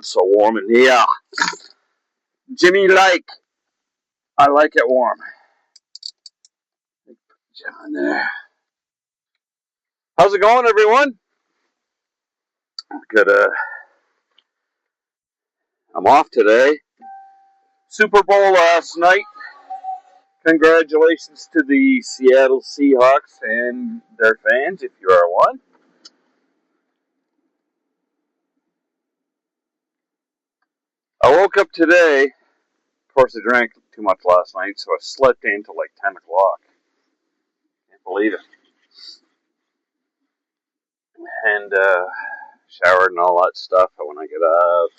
so warm in here. Jimmy I like it warm. John there. How's it going, everyone? Good. I'm off today. Super Bowl last night. Congratulations to the Seattle Seahawks and their fans, if you are one. I woke up today. Of course, I drank too much last night, so I slept in till like 10 o'clock. Can't believe it. And showered and all that stuff. But when I get up,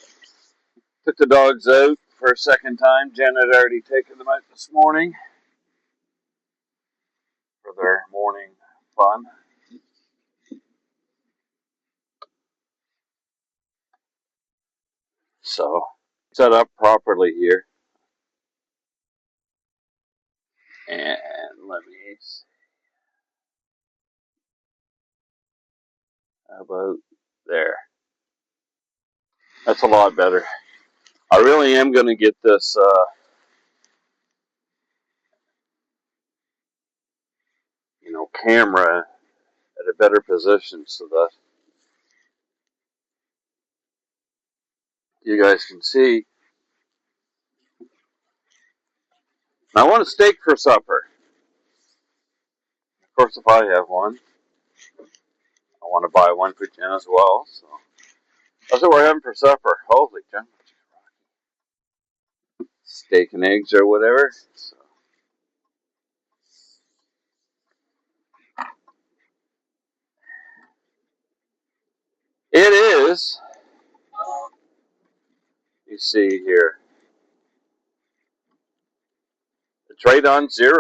took the dogs out for a second time. Jen had already taken them out this morning for their morning fun. So, set up properly here. And let me see. How about there? That's a lot better. I really am going to get this camera at a better position so that you guys can see. I want a steak for supper. Of course, if I have one, I want to buy one for Jen as well. So that's what we're having for supper. Holy Jen. Steak and eggs or whatever. So. It is. You see here. It's right on 0.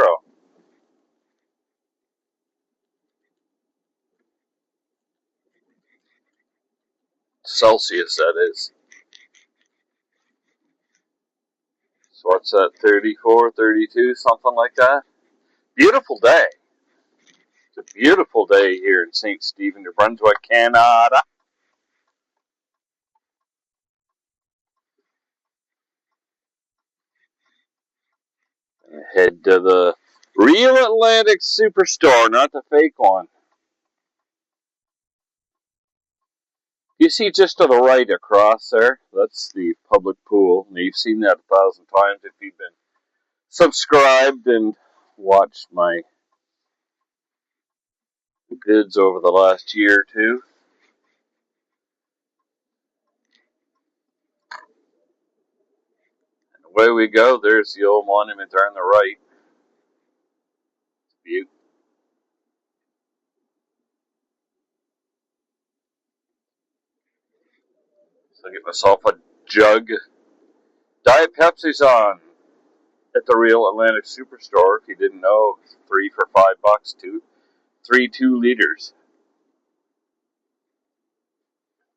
Celsius, that is. So what's that, 34, 32, something like that? Beautiful day. It's a beautiful day here in St. Stephen, New Brunswick, Canada. Head to the real Atlantic Superstore, not the fake one. You see just to the right across there, that's the public pool. Now, you've seen that 1,000 times if you've been subscribed and watched my vids over the last year or two. And away we go. There's the old monument there on the right. It's beautiful. So I get myself a jug. Diet Pepsi's on at the Real Atlantic Superstore. If you didn't know, 3 for $5 too. 3 2-liters.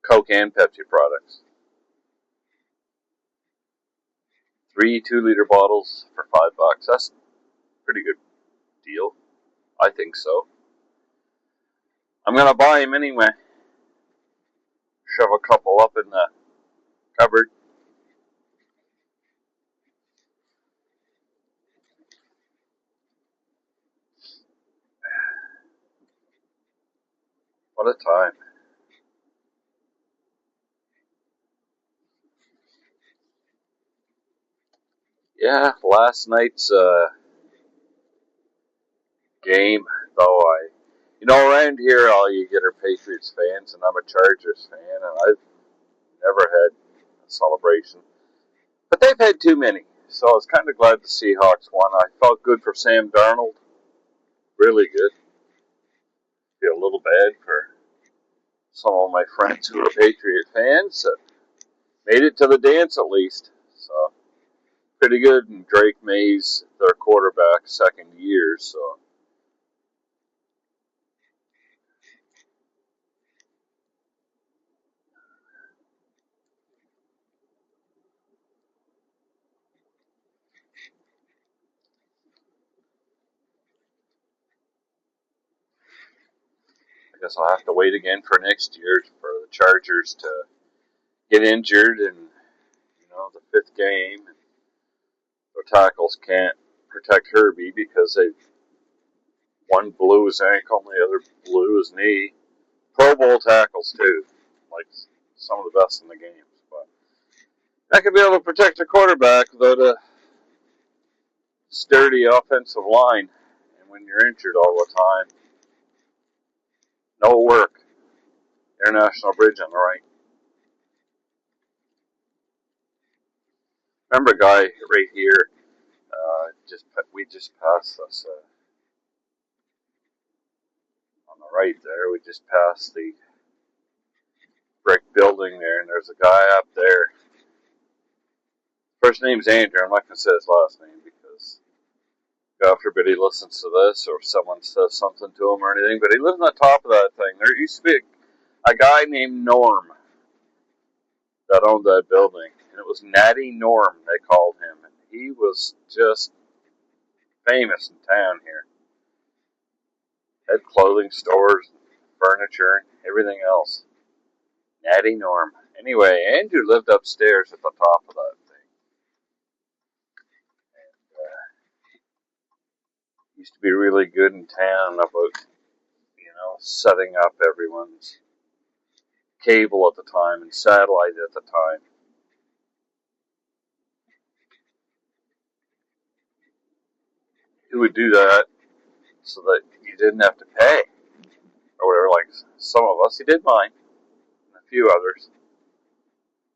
Coke and Pepsi products. 3 2-liter bottles for $5. That's a pretty good deal. I think so. I'm gonna buy him anyway. Shove a couple up in the cupboard. What a time. Yeah, last night's game, though, around here all you get are Patriots fans, and I'm a Chargers fan, and I've never had a celebration. But they've had too many, so I was kind of glad the Seahawks won. I felt good for Sam Darnold. Really good. Feel a little bad for some of my friends who are Patriot fans that made it to the dance at least. So, pretty good. And Drake May's their quarterback, second year, so. I guess I'll have to wait again for next year for the Chargers to get injured in, the fifth game, and the tackles can't protect Herbie because one blew his ankle and the other blew his knee. Pro Bowl tackles too, like some of the best in the game. But that could be able to protect a quarterback without a sturdy offensive line. And when you're injured all the time, no work. International Bridge on the right. Remember a guy right here? We just passed us on the right there. We just passed the brick building there, and there's a guy up there. First name's Andrew. I'm not going to say his last name because God forbid he listens to this or someone says something to him or anything. But he lives on the top of that thing. There used to be a guy named Norm that owned that building, and it was Natty Norm, they called him. And he was just famous in town here. Had clothing stores, furniture, and everything else. Natty Norm. Anyway, Andrew lived upstairs at the top of that thing. And used to be really good in town about, setting up everyone's cable at the time and satellite at the time. He would do that so that you didn't have to pay or whatever, like some of us. He did mine and a few others.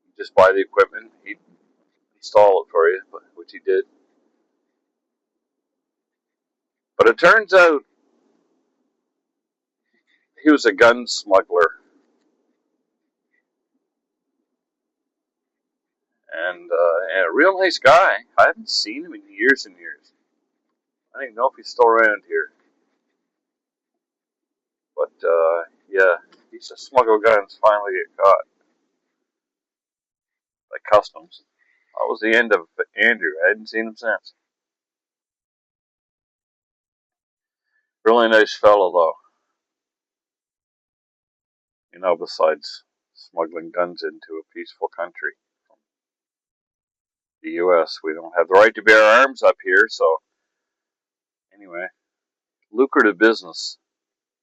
You just buy the equipment, he'd install it for you, which he did. But it turns out he was a gun smuggler. And a real nice guy. I haven't seen him in years and years. I don't even know if he's still around here. But, yeah, he used to smuggle guns, finally get caught by customs. That was the end of Andrew. I hadn't seen him since. Really nice fellow, though. Besides smuggling guns into a peaceful country. The U.S., we don't have the right to bear arms up here, so anyway, lucrative business.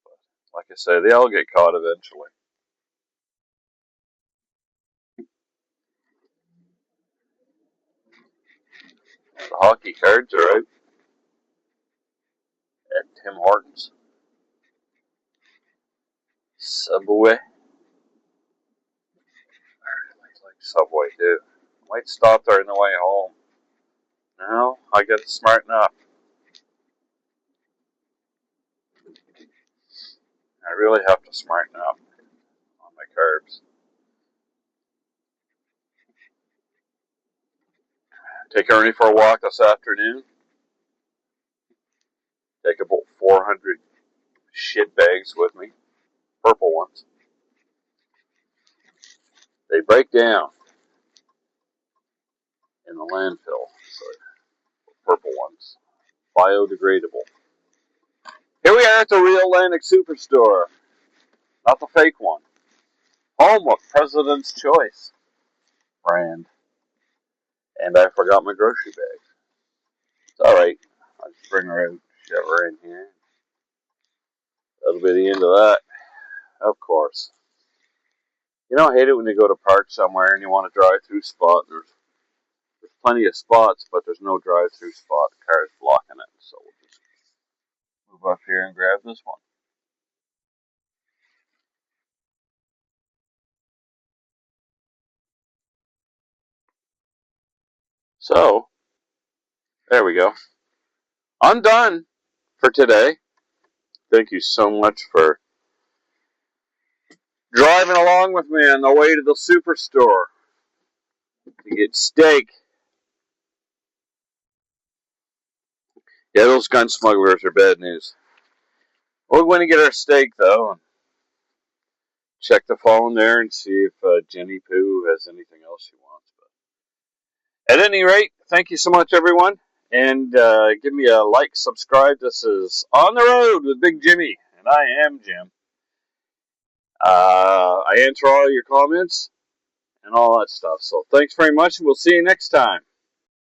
But like I say, they all get caught eventually. The hockey cards are out at Tim Hortons. Subway. I really like Subway too. Might stop there on the way home. No, I gotta smarten up. I really have to smarten up on my carbs. Take Ernie for a walk this afternoon. Take about 400 shit bags with me. Purple ones. They break down in the landfill. So, purple ones. Biodegradable. Here we are at the real Atlantic Superstore. Not the fake one. Home of President's Choice brand. And I forgot my grocery bag. It's alright. I'll just bring her in, shove her in here. That'll be the end of that. Of course. I hate it when you go to park somewhere and you want a drive-through spot. There's plenty of spots, but there's no drive-through spot. The car is blocking it. So we'll just move up here and grab this one. So, there we go. I'm done for today. Thank you so much for driving along with me on the way to the Superstore to get steak. Yeah, those gun smugglers are bad news. We're going to get our steak, though, and check the phone there and see if Jenny Pooh has anything else she wants. But at any rate, thank you so much, everyone. And give me a like, subscribe. This is On the Road with Big Jimmy, and I am Jim. I answer all your comments, and all that stuff. So thanks very much, and we'll see you next time.